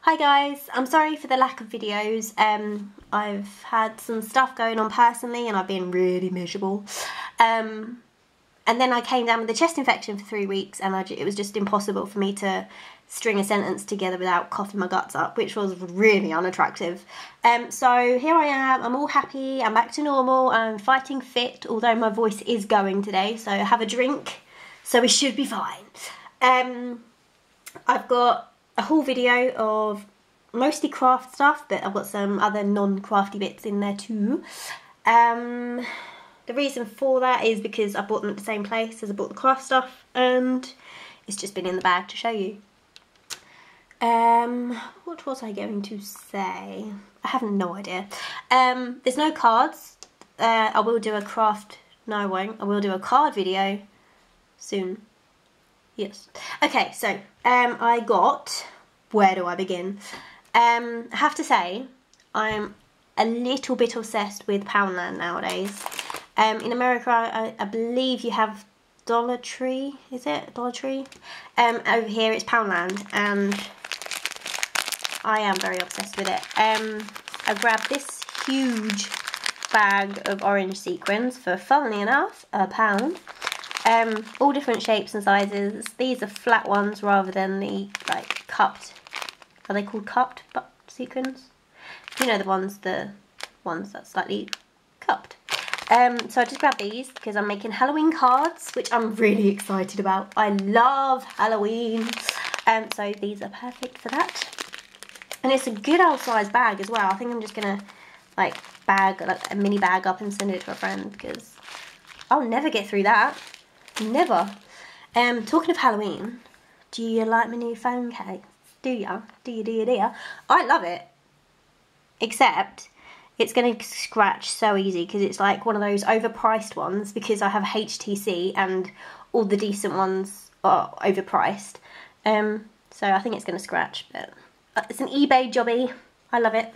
Hi guys, I'm sorry for the lack of videos. I've had some stuff going on personally and I've been really miserable. And then I came down with a chest infection for 3 weeks and it was just impossible for me to string a sentence together without coughing my guts up, which was really unattractive. So here I am, I'm all happy, I'm back to normal, I'm fighting fit, although my voice is going today, so have a drink, so we should be fine. I've got a haul video of mostly craft stuff, but I've got some other non-crafty bits in there too. The reason for that is because I bought them at the same place as I bought the craft stuff, and it's just been in the bag to show you. What was I going to say? I have no idea. There's no cards. I will do a craft, no I won't, I will do a card video soon. Yes. Okay, so I got, where do I begin? I have to say, I'm a little bit obsessed with Poundland nowadays. In America, I believe you have Dollar Tree, is it? Dollar Tree? Over here it's Poundland, and I am very obsessed with it. I grabbed this huge bag of orange sequins for, funnily enough, £1. All different shapes and sizes. These are flat ones rather than the like cupped. Are they called cupped sequins? You know, the ones that's slightly cupped. So I just grabbed these because I'm making Halloween cards, which I'm really excited about. I love Halloween. So these are perfect for that. And it's a good old size bag as well. I think I'm just gonna like a mini bag up and send it to a friend because I'll never get through that. Never. Talking of Halloween, do you like my new phone case? Do ya? Do ya? I love it. Except it's going to scratch so easy because it's like one of those overpriced ones, because I have HTC and all the decent ones are overpriced. So I think it's going to scratch, but it's an eBay jobby. I love it.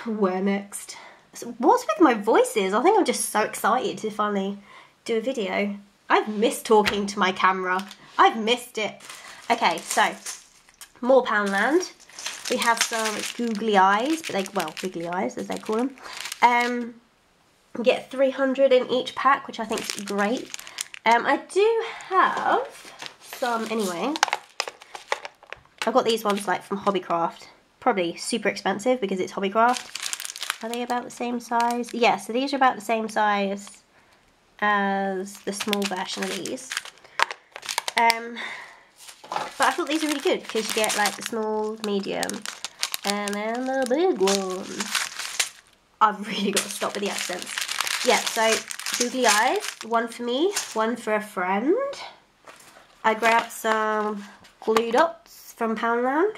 Where next? So what's with my voices? I think I'm just so excited to finally do a video. I've missed talking to my camera. I've missed it. Okay, so more Poundland. We have some googly eyes, but googly eyes as they call them. You get 300 in each pack, which I think is great. I do have some anyway. I've got these ones like from Hobbycraft. Probably super expensive because it's Hobbycraft. Are they about the same size? Yeah, so these are about the same size as the small version of these. But I thought these are really good because you get like the small, medium, and then the big one. I've really got to stop with the accents. Yeah, so googly eyes, one for me, one for a friend. I grabbed some glue dots from Poundland,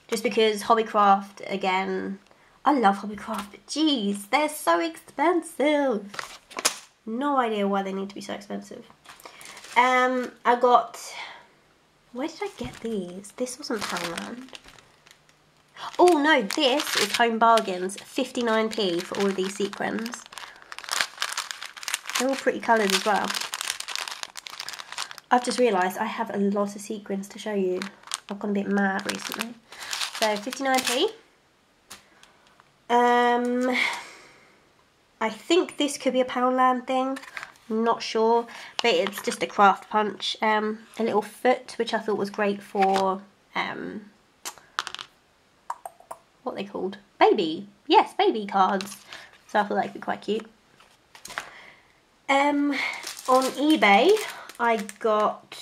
just because Hobbycraft, again, I love Hobbycraft, but geez, they're so expensive. No idea why they need to be so expensive. I got, where did I get these? This wasn't Poundland. Oh no, this is Home Bargains, 59p for all of these sequins. They're all pretty colours as well. I've just realised I have a lot of sequins to show you. I've gone a bit mad recently. So 59p. I think this could be a Poundland thing. I'm not sure, but it's just a craft punch. A little foot, which I thought was great for what are they called? Baby. Yes, baby cards. So I thought that could be quite cute. On eBay, I got,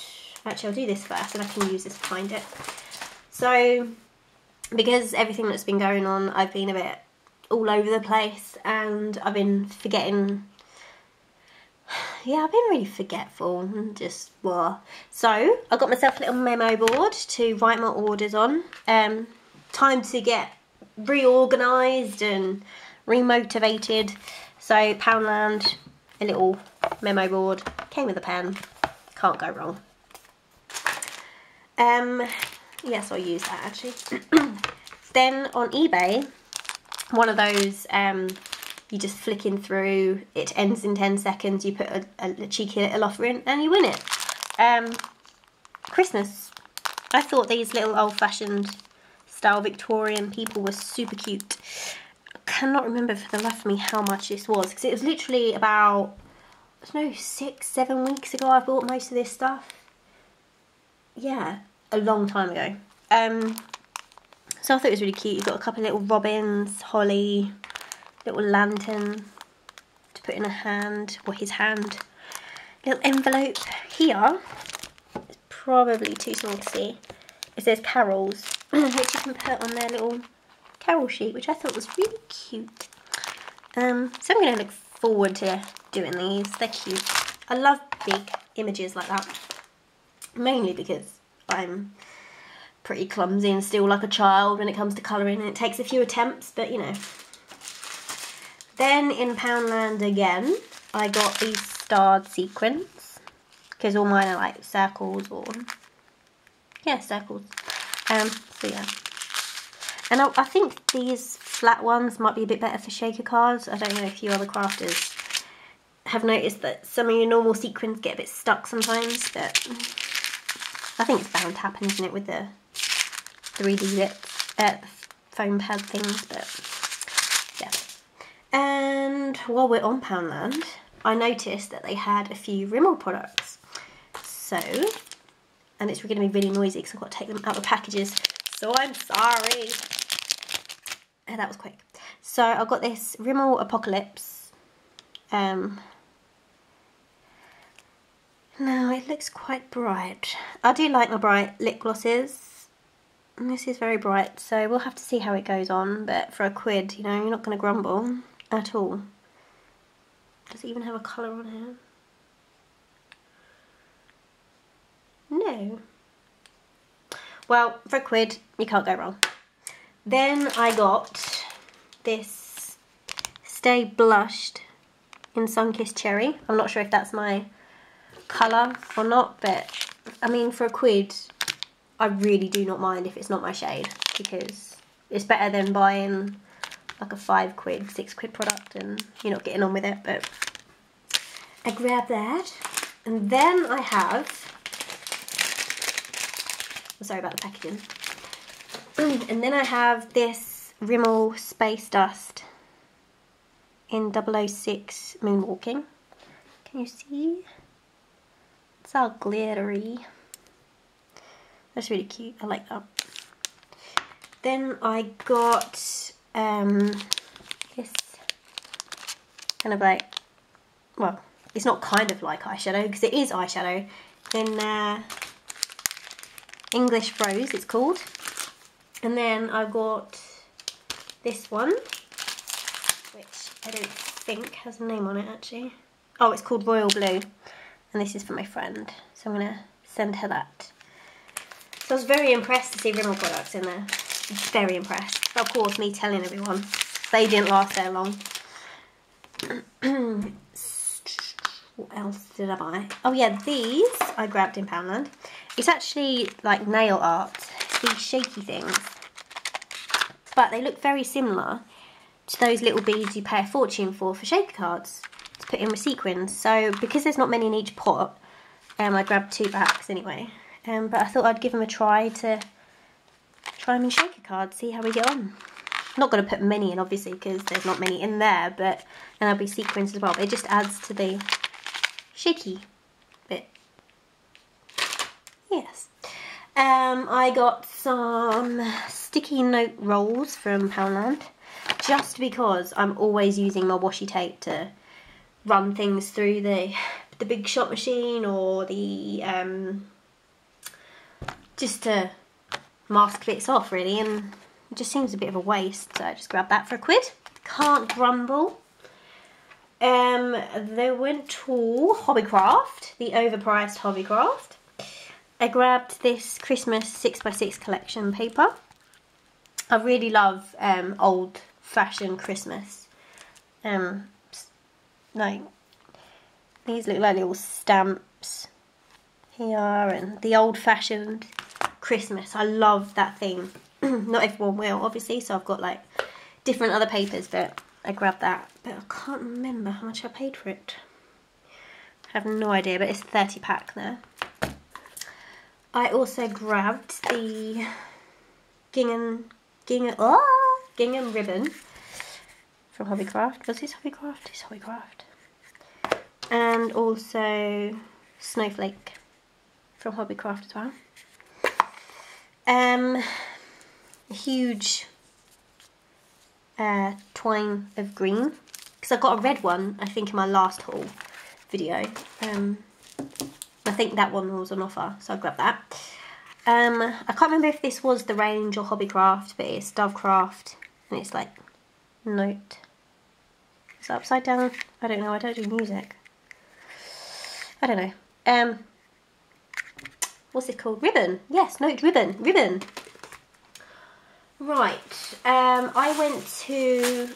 actually I'll do this first and I can use this to find it. So, because everything that's been going on, I've been a bit all over the place and I've been forgetting. Yeah, I've been really forgetful and just blah. So, I got myself a little memo board to write my orders on. Time to get reorganised and remotivated. So, Poundland, a little memo board, came with a pen, can't go wrong. Yes, I'll use that actually. Then on eBay, one of those, you just flicking through, it ends in 10 seconds, you put a cheeky little offer in and you win it. Christmas I thought these little old-fashioned style Victorian people were super cute. I cannot remember for the life of me how much this was, because it was literally about, I don't know, 6-7 weeks ago I bought most of this stuff. Yeah, a long time ago. So I thought it was really cute. You've got a couple of little robins, holly, little lantern to put in a hand, or his hand. Little envelope here. It's probably too small to see. It says carols, which you can put on their little carol sheet, which I thought was really cute. So I'm going to look forward to doing these. They're cute. I love big images like that, mainly because I'm pretty clumsy and still like a child when it comes to colouring, and it takes a few attempts, but you know. Then in Poundland again, I got these starred sequins, because all mine are like circles or, yeah, circles. So yeah. And I think these flat ones might be a bit better for shaker cards. I don't know if you other crafters have noticed that some of your normal sequins get a bit stuck sometimes, but I think it's bound to happen, isn't it, with the 3D lips, foam pad things, but yeah. And while we're on Poundland, I noticed that they had a few Rimmel products. So, and it's going to be really noisy because I've got to take them out of the packages, so I'm sorry. That was quick. So I've got this Rimmel Apocalypse. Now it looks quite bright. I do like my bright lip glosses. And this is very bright, so we'll have to see how it goes on. But for £1, you know, you're not going to grumble at all. Does it even have a colour on here? No. Well, for £1, you can't go wrong. Then I got this Stay Blushed in Sunkissed Cherry. I'm not sure if that's my colour or not, but I mean, for £1, I really do not mind if it's not my shade, because it's better than buying like a £5, £6 product and you're not getting on with it. But I grabbed that, and then I have, sorry about the packaging, and then I have this Rimmel Space Dust in 006 Moonwalking. Can you see? It's all glittery. That's really cute. I like that. Then I got this kind of like, well, it's not kind of like eyeshadow because it is eyeshadow. In English Rose, it's called. And then I got this one, which I don't think has a name on it actually. Oh, it's called Royal Blue. And this is for my friend, so I'm going to send her that. So I was very impressed to see Rimmel products in there. Very impressed. But of course, me telling everyone, they didn't last that long. What else did I buy? Oh yeah, these I grabbed in Poundland. It's actually like nail art. It's these shaky things. But they look very similar to those little beads you pay a fortune for shaker cards to put in with sequins. So because there's not many in each pot, I grabbed 2 packs anyway. But I thought I'd give them a try to try them in shaker cards, see how we get on. I'm not going to put many in obviously because there's not many in there, but and there'll be sequins as well. But it just adds to the shaky bit. Yes. I got some sticky note rolls from Poundland, just because I'm always using my washi tape to run things through the big shot machine, or the just to mask bits off really, and it just seems a bit of a waste, so I just grabbed that for £1. Can't grumble. They went to Hobbycraft, the overpriced Hobbycraft. I grabbed this Christmas 6x6 collection paper. I really love old-fashioned Christmas. Like, these look like little stamps here, and the old-fashioned Christmas. I love that thing. Not everyone will, obviously, so I've got like different other papers, but I grabbed that. But I can't remember how much I paid for it. I have no idea, but it's a 30 pack there. I also grabbed the Gingham Ribbon from Hobbycraft. Was this Hobbycraft? It's Hobbycraft. And also Snowflake from Hobbycraft as well. A huge twine of green, because I got a red one I think in my last haul video. I think that one was on offer, so I grabbed that. I can't remember if this was the range or Hobbycraft, but it's Dovecraft, and it's like note. Is it upside down? I don't know, I don't do music. I don't know. What's it called? Ribbon. Yes, note ribbon. Ribbon. Right. I went to...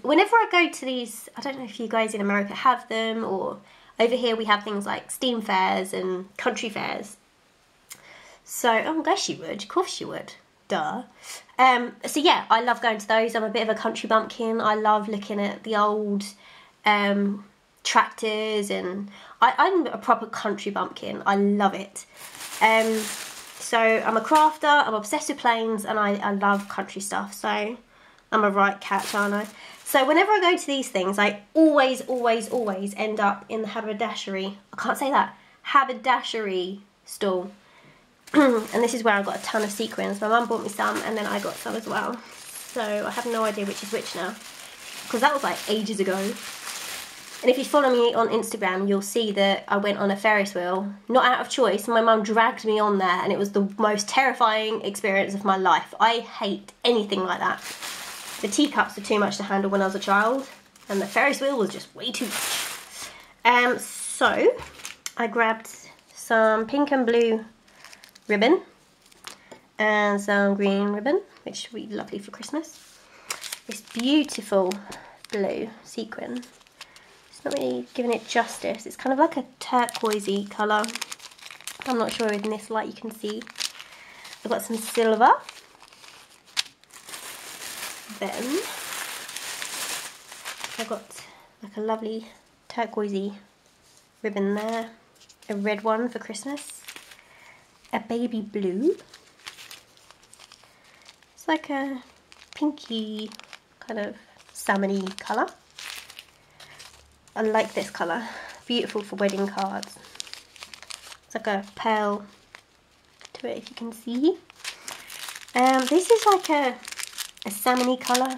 whenever I go to these... I don't know if you guys in America have them, or over here we have things like steam fairs and country fairs. So, oh, I guess you would. Of course you would. Duh. So yeah, I love going to those. I'm a bit of a country bumpkin. I love looking at the old tractors, and I'm a proper country bumpkin. I love it. So I'm a crafter, I'm obsessed with planes, and I love country stuff. So I'm a right catch, aren't I? So whenever I go to these things, I always end up in the haberdashery. I can't say that. Haberdashery stall. And this is where I got a ton of sequins. My mum bought me some, and then I got some as well. So I have no idea which is which now, because that was like ages ago. And if you follow me on Instagram, you'll see that I went on a Ferris wheel, not out of choice. My mum dragged me on there, and it was the most terrifying experience of my life. I hate anything like that. The teacups were too much to handle when I was a child, and the Ferris wheel was just way too much. So I grabbed some pink and blue ribbon and some green ribbon, which would be lovely for Christmas. This beautiful blue sequin. It's not really giving it justice. It's kind of like a turquoisey colour. I'm not sure in this light you can see. I've got some silver. Then I've got like a lovely turquoisey ribbon there. A red one for Christmas. A baby blue. It's like a pinky kind of salmony colour. I like this colour. Beautiful for wedding cards. It's like a pearl to it, if you can see. This is like a salmony colour,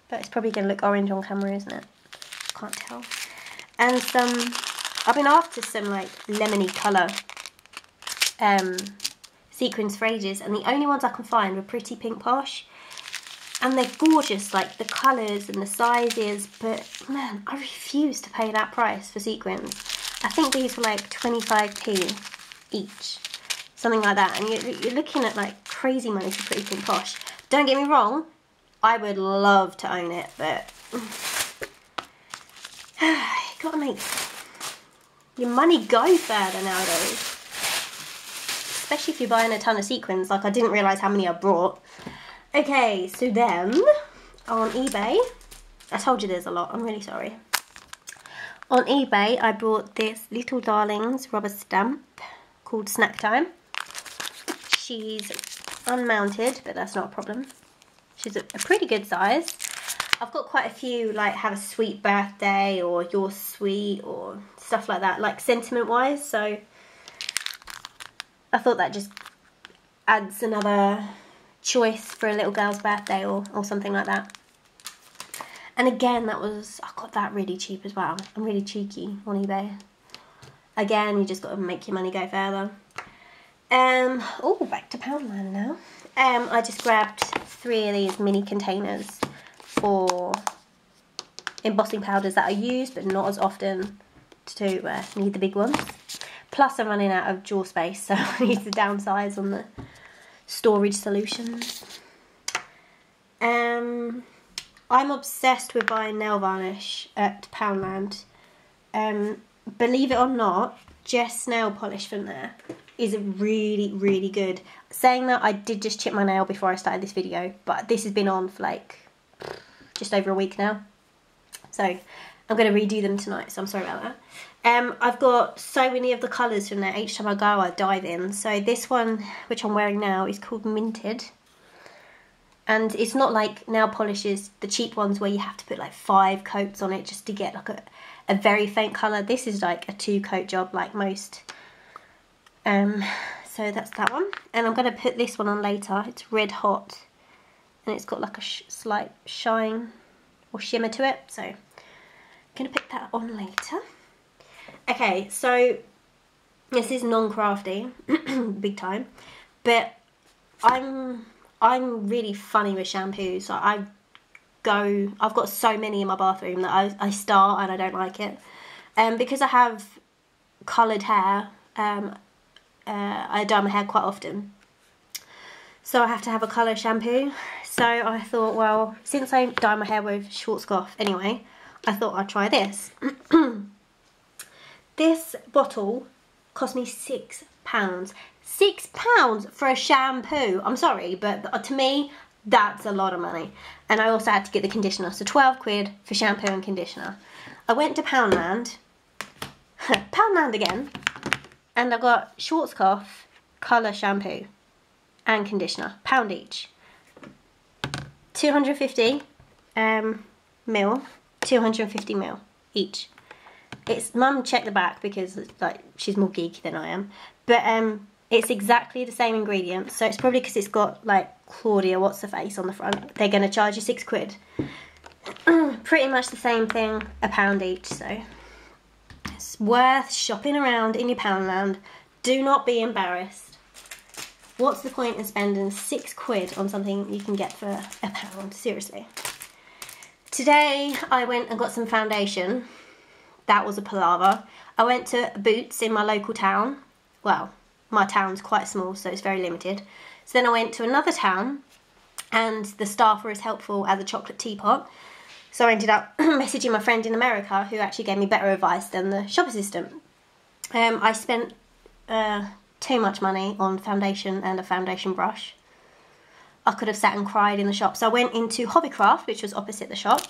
but it's probably going to look orange on camera, isn't it? Can't tell. And some, I've been after some like lemony colour sequins for ages, and the only ones I can find were Pretty Pink Posh, and they're gorgeous, like the colours and the sizes, but man, I refuse to pay that price for sequins. I think these were like 25p each, something like that, and you're looking at like crazy money for Pretty Pink Posh. Don't get me wrong, I would love to own it, but you gotta make your money go further nowadays. Especially if you're buying a ton of sequins, like I didn't realise how many I brought. Okay, so then, on eBay, I told you there's a lot, I'm really sorry. On eBay, I bought this Little Darlings rubber stamp called Snack Time. She's unmounted, but that's not a problem. She's a pretty good size. I've got quite a few, like, have a sweet birthday, or you're sweet, or stuff like that, like sentiment-wise, so I thought that just adds another choice for a little girl's birthday or something like that. And again, I got that really cheap as well. I'm really cheeky on eBay. Again, you just got to make your money go further. Oh, back to Poundland now. I just grabbed 3 of these mini containers for embossing powders that I use, but not as often to need the big ones. Plus I'm running out of drawer space, so I need to downsize on the storage solutions. I'm obsessed with buying nail varnish at Poundland. Believe it or not, Jess nail polish from there is really, really good. Saying that, I did just chip my nail before I started this video, but this has been on for like just over a week now. So I'm going to redo them tonight, so I'm sorry about that. I've got so many of the colours from there. Each time I go, I dive in. So this one, which I'm wearing now, is called Minted. And it's not like nail polishes, the cheap ones where you have to put like 5 coats on it just to get like a very faint colour. This is like a 2-coat job like most. So that's that one. And I'm going to put this one on later. It's Red Hot. And it's got like a slight shine or shimmer to it. So I'm going to put that on later. Okay, so this is non-crafty, big time. But I'm really funny with shampoos. So I've got so many in my bathroom that I start and I don't like it. Because I have coloured hair, I dye my hair quite often. So I have to have a colour shampoo. So I thought, well, since I dye my hair with Schwarzkopf anyway, I thought I'd try this. This bottle cost me £6. £6 for a shampoo. I'm sorry, but to me, that's a lot of money. And I also had to get the conditioner, so 12 quid for shampoo and conditioner. I went to Poundland, Poundland again, and I got Schwarzkopf colour shampoo and conditioner, £1 each. 250 mil, 250 mil each. It's, Mum checked the back because like she's more geeky than I am, but it's exactly the same ingredients, so it's probably because it's got like Claudia what's the face on the front. They're going to charge you 6 quid. Pretty much the same thing, £1 each, so it's worth shopping around in your Poundland. Do not be embarrassed. What's the point in spending 6 quid on something you can get for £1? Seriously. Today I went and got some foundation. That was a palaver. I went to Boots in my local town. Well, my town's quite small, so it's very limited. So then I went to another town, and the staff were as helpful as a chocolate teapot. So I ended up messaging my friend in America, who actually gave me better advice than the shop assistant. I spent too much money on foundation and a foundation brush. I could have sat and cried in the shop. So I went into Hobbycraft, which was opposite the shop,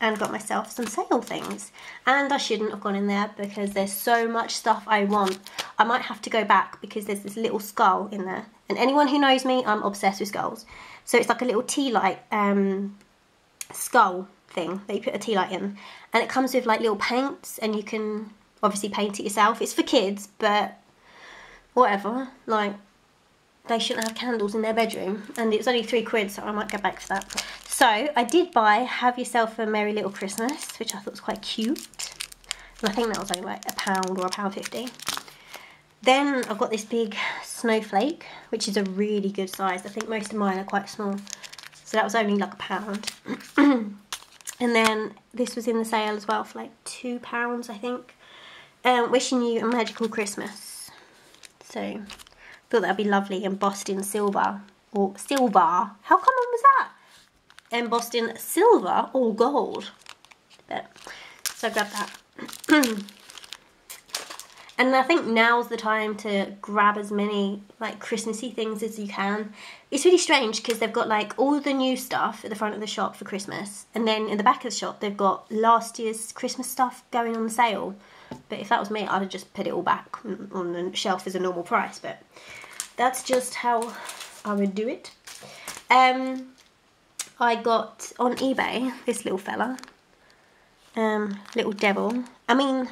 and got myself some sale things. And I shouldn't have gone in there because there's so much stuff I want. I might have to go back because there's this little skull in there. And anyone who knows me, I'm obsessed with skulls. So it's like a little tea light skull thing that you put a tea light in. And it comes with like little paints, and you can obviously paint it yourself. It's for kids, but whatever. Like, they shouldn't have candles in their bedroom. And it's only 3 quid, so I might go back for that. So I did buy Have Yourself a Merry Little Christmas, which I thought was quite cute. And I think that was only like £1 or £1.50. Then I've got this big snowflake, which is a really good size. I think most of mine are quite small. So that was only like £1. And then this was in the sale as well for like £2, I think. Wishing you a magical Christmas. So thought that'd be lovely, embossed in silver. Or silver. How common was that? Embossed in silver or gold. But, so I grabbed that. And I think now's the time to grab as many like Christmassy things as you can. It's really strange because they've got like all the new stuff at the front of the shop for Christmas, and then in the back of the shop they've got last year's Christmas stuff going on sale. But if that was me, I'd have just put it all back on the shelf as a normal price, but that's just how I would do it. I got on eBay this little fella, little devil. I mean,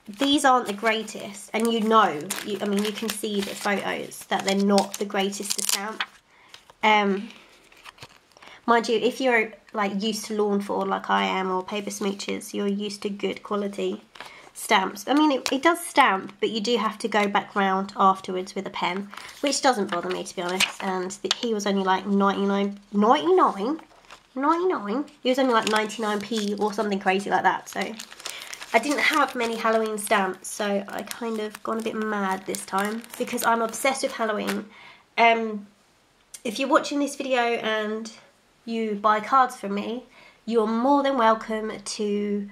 these aren't the greatest, and you know, I mean, you can see the photos that they're not the greatest to stamp. Mind you, if you're like used to lawn fawn like I am, or paper smooches, you're used to good quality stamps. I mean, it does stamp, but you do have to go back round afterwards with a pen, which doesn't bother me, to be honest. And he was only like 99. He was only like 99p or something crazy like that. So I didn't have many Halloween stamps, so I kind of gone a bit mad this time because I'm obsessed with Halloween. If you're watching this video and you buy cards from me, you're more than welcome to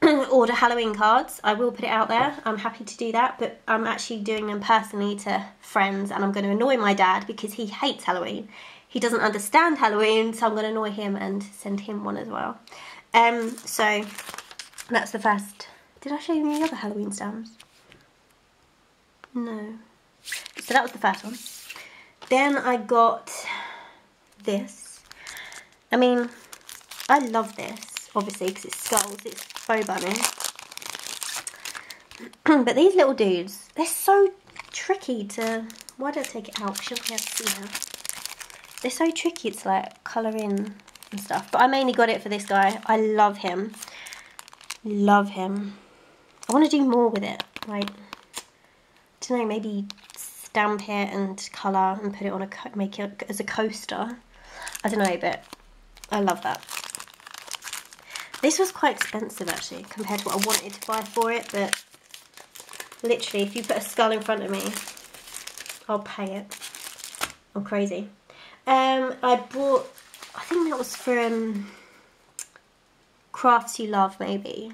order Halloween cards. I will put it out there. I'm happy to do that, but I'm actually doing them personally to friends, and I'm going to annoy my dad because he hates Halloween. He doesn't understand Halloween, so I'm going to annoy him and send him one as well. So That's the first. Did I show you any other Halloween stamps? No. So that was the first one. Then I got this. I mean, I love this, obviously, because it's skulls, it's faux bunny. But these little dudes, they're so tricky to... Why don't I take it out? Because you'll be able to see now. They're so tricky to like colour in and stuff. But I mainly got it for this guy. I love him. Love him. I want to do more with it. Like, I don't know, maybe stamp it and colour and put it on make it as a coaster. I don't know, but I love that. This was quite expensive actually compared to what I wanted to buy for it, but literally if you put a skull in front of me, I'll pay it. I'm crazy. I bought, I think that was from Crafts You Love, maybe.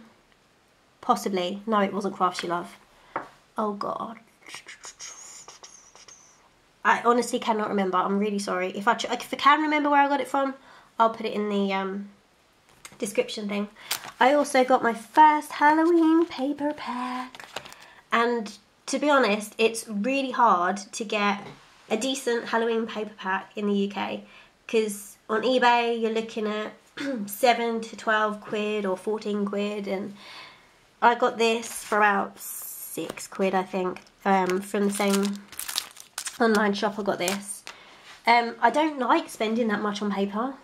Possibly. No, it wasn't Crafts You Love. Oh god. I honestly cannot remember. I'm really sorry. If I can remember where I got it from, I'll put it in the description thing. I also got my first Halloween paper pack. And to be honest, it's really hard to get a decent Halloween paper pack in the UK, because on eBay you're looking at 7 to 12 quid or 14 quid, and I got this for about 6 quid I think, from the same online shop I got this. I don't like spending that much on paper.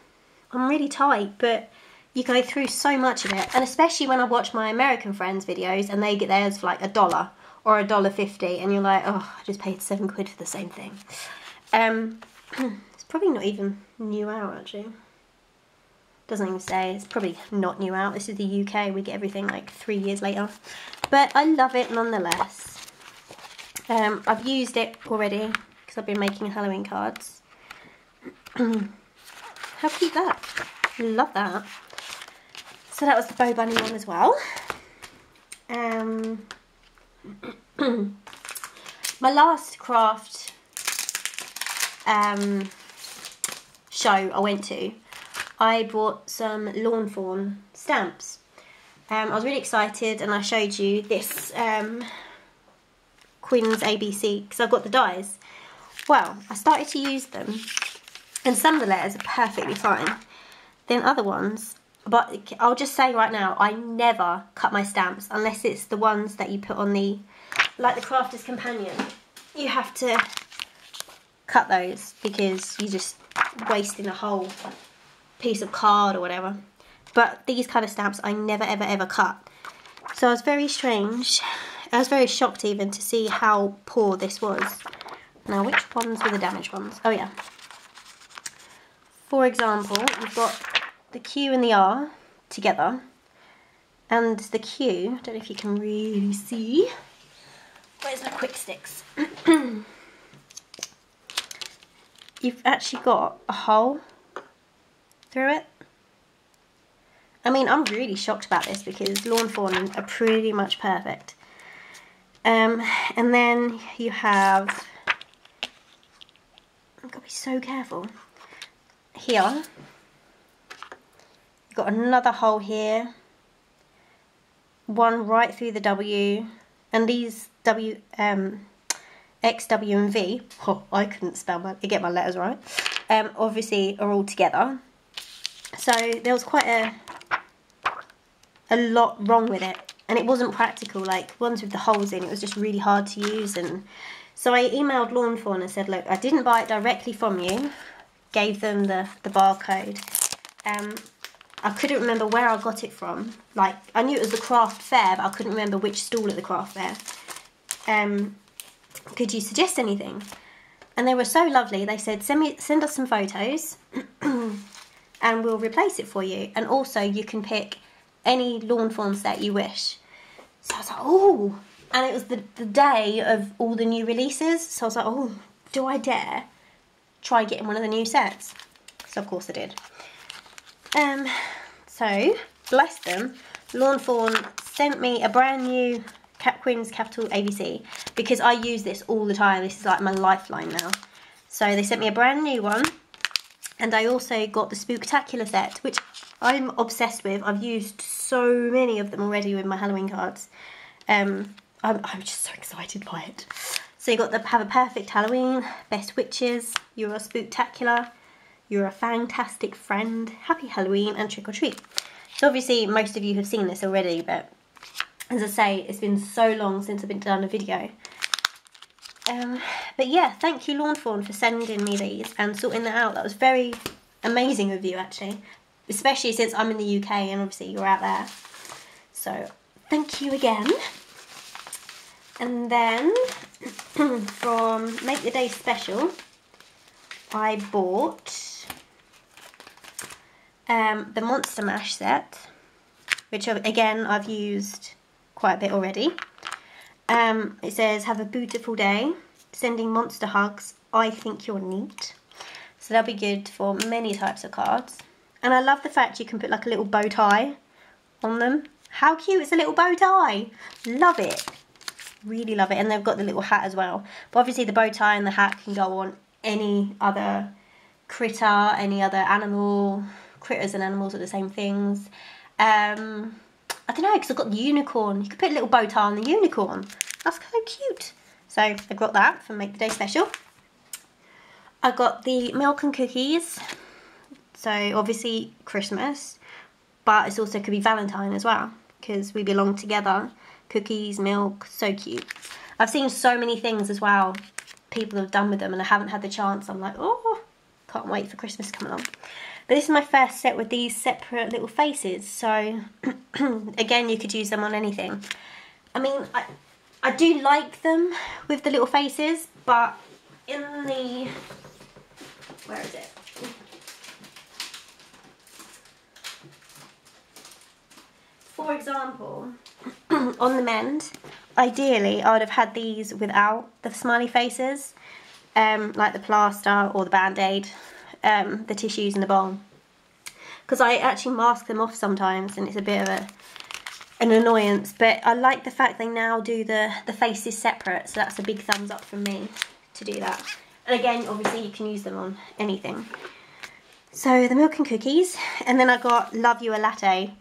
I'm really tight, but you go through so much of it, and especially when I watch my American friends videos and they get theirs for like $1 or $1.50, and you're like, oh, I just paid 7 quid for the same thing. It's probably not even new out actually. Doesn't even say. It's probably not new out. This is the UK. We get everything like 3 years later. But I love it nonetheless. I've used it already because I've been making Halloween cards. How cute that. Love that. So that was the Bow Bunny one as well. My last craft show I went to, I bought some Lawn Fawn stamps. I was really excited, and I showed you this Queen's ABC because I've got the dies. Well, I started to use them, and some of the letters are perfectly fine. Then other ones, but I'll just say right now, I never cut my stamps unless it's the ones that you put on the, like the Crafter's Companion. You have to cut those because you're just wasting a whole piece of card or whatever. But these kind of stamps I never ever cut. So I was very strange. I was very shocked even to see how poor this was. Now which ones were the damaged ones? Oh yeah. For example, we've got the Q and the R together. And the Q, I don't know if you can really see. Where's my quick sticks? You've actually got a hole through it. I mean, I'm really shocked about this because Lawn Fawn are pretty much perfect. And then you have, I've got to be so careful. Here, you've got another hole here. One right through the W. And these W, X, W and V, oh, I couldn't get my letters right, obviously are all together. So there was quite a lot wrong with it, and it wasn't practical, like ones with the holes in, it was just really hard to use. And so I emailed Lawn Fawn and said, look, I didn't buy it directly from you, gave them the barcode. I couldn't remember where I got it from. Like, I knew it was the craft fair, but I couldn't remember which stall at the craft fair. Could you suggest anything? And they were so lovely. They said, send us some photos and we'll replace it for you. And also you can pick any Lawn Fawn set you wish. So I was like, oh. And it was the day of all the new releases. So I was like, oh, do I dare try getting one of the new sets? So of course I did. So, bless them, Lawn Fawn sent me a brand new Queen's Capital ABC because I use this all the time. This is like my lifeline now. So they sent me a brand new one, and I also got the Spooktacular Set, which I'm obsessed with. I've used so many of them already with my Halloween cards. I'm just so excited by it. So you got the Have a Perfect Halloween, Best Witches, You're a Spooktacular, You're a Fantastic Friend, Happy Halloween, and Trick or Treat. So obviously most of you have seen this already, but as I say, it's been so long since I've done a video. But yeah, thank you Lawn Fawn for sending me these and sorting that out. That was very amazing of you actually, especially since I'm in the UK and obviously you're out there. So thank you again. And then from Make the Day Special, I bought the Monster Mash set, which again I've used quite a bit already. It says, have a beautiful day, sending monster hugs, I think you're neat. So that'll be good for many types of cards. And I love the fact you can put like a little bow tie on them. How cute is a little bow tie? Love it. Really love it. And they've got the little hat as well. But obviously the bow tie and the hat can go on any other critter, any other animal. Critters and animals are the same things. I don't know, because I've got the unicorn. You could put a little bow tie on the unicorn. That's kind of cute. So I got that from Make the Day Special. I got the milk and cookies. So obviously Christmas, but it also could be Valentine as well, because we belong together. Cookies, milk, so cute. I've seen so many things as well people have done with them and I haven't had the chance. I'm like, oh, can't wait for Christmas coming on. But this is my first set with these separate little faces, so again you could use them on anything. I mean, I do like them with the little faces, but in the, where is it? For example, on the mend, ideally I would have had these without the smiley faces, like the plaster or the band-aid. The tissues in the bowl, because I actually mask them off sometimes and it's a bit of an annoyance, but I like the fact they now do the faces separate, so that's a big thumbs up from me to do that. And again, obviously you can use them on anything. So the milk and cookies, and then I got Love You a Latte.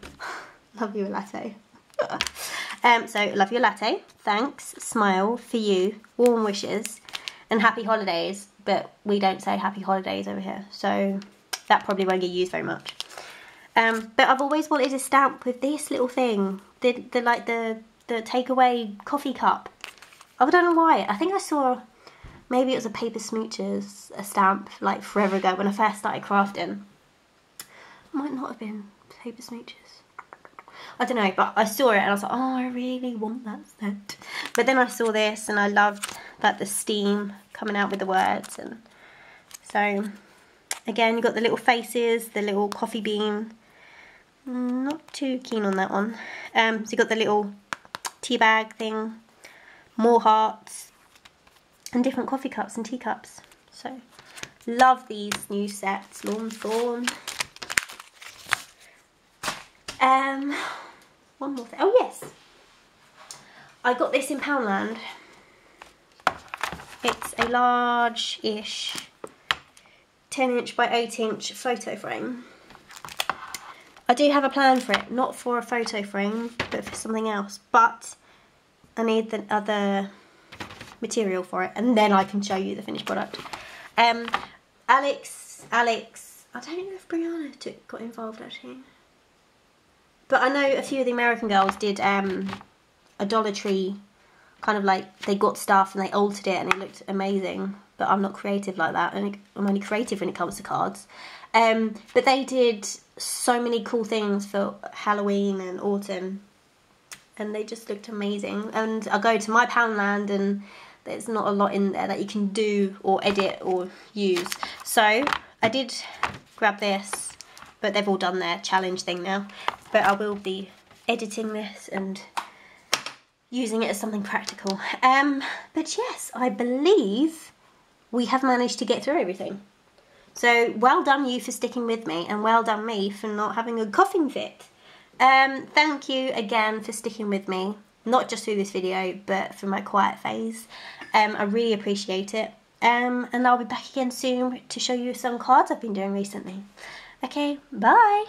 Love you a latte. So love you a latte, thanks, smile, for you, warm wishes, and happy holidays. But we don't say happy holidays over here, so that probably won't get used very much. But I've always wanted a stamp with this little thing, the takeaway coffee cup. I don't know why. I think I saw, maybe it was a Paper Smoochers, a stamp like forever ago when I first started crafting. Might not have been Paper Smoochers. I don't know, but I saw it and I was like, oh, I really want that set. But then I saw this and I loved that the steam coming out with the words. And so again, you've got the little faces, the little coffee bean. Not too keen on that one. So you've got the little tea bag thing, more hearts, and different coffee cups and teacups. So love these new sets, Lawn Fawn. One more thing. Oh yes, I got this in Poundland. It's a large-ish 10" by 8" photo frame. I do have a plan for it, not for a photo frame, but for something else. But I need the other material for it, and then I can show you the finished product. Alex, I don't know if Brianna got involved actually. But I know a few of the American girls did a Dollar Tree, kind of like they got stuff and they altered it and it looked amazing. But I'm not creative like that, and I'm only creative when it comes to cards. But they did so many cool things for Halloween and autumn, and they just looked amazing. And I go to my Poundland and there's not a lot in there that you can do or edit or use. So I did grab this, but they've all done their challenge thing now. But I will be editing this and using it as something practical. But yes, I believe we have managed to get through everything. So well done you for sticking with me, and well done me for not having a coughing fit. Thank you again for sticking with me, not just through this video, but for my quiet phase. I really appreciate it. And I'll be back again soon to show you some cards I've been doing recently. Okay, bye!